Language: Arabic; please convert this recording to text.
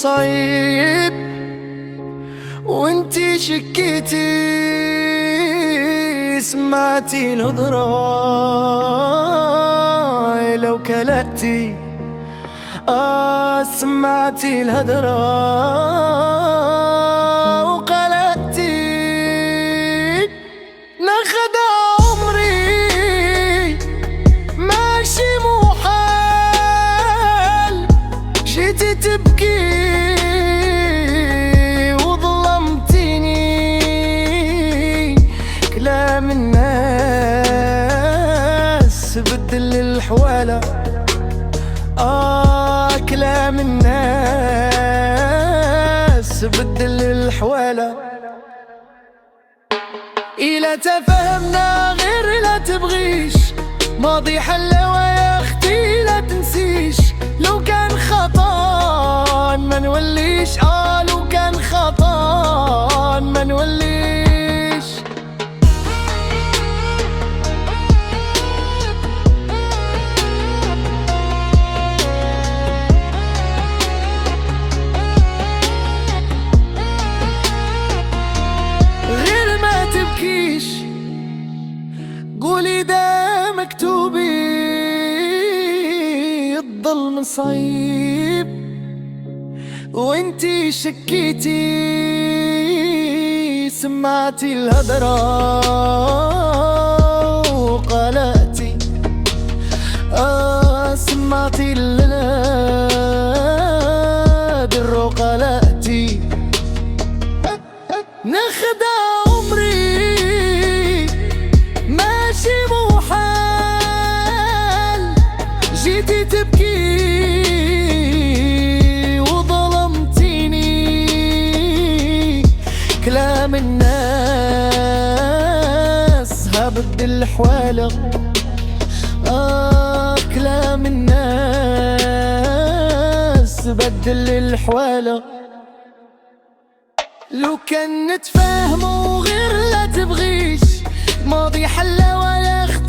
مصايب وانتي شكيتي سمعتي الهضرة لو كلأتي سمعتي الهدرة وقلقتي ناخد عمري ماشي محال جيتي تبكي وظلمتيني كلام الناس بدل الحوالة كلام الناس بدل الحوالة إلا تفهمنا غير لا تبغيش ماضي حلوة يا اختي لا تنسيش لو كان خطأ ما نوليش لو كان خطأ ما نوليش قولي ده مكتوبي الظل مصيب وانتي شكيتي سمعتي الهدرة وقلقتي سمعتي الهدر وقلقتي ناخد عمري ماشي محال جيتي تبكي وظلمتيني كلام الناس بدل الحوالة كلام الناس بدل الحوالة لو كان نتفاهموا غير لا تبغيش ماضي حلوة يا اختي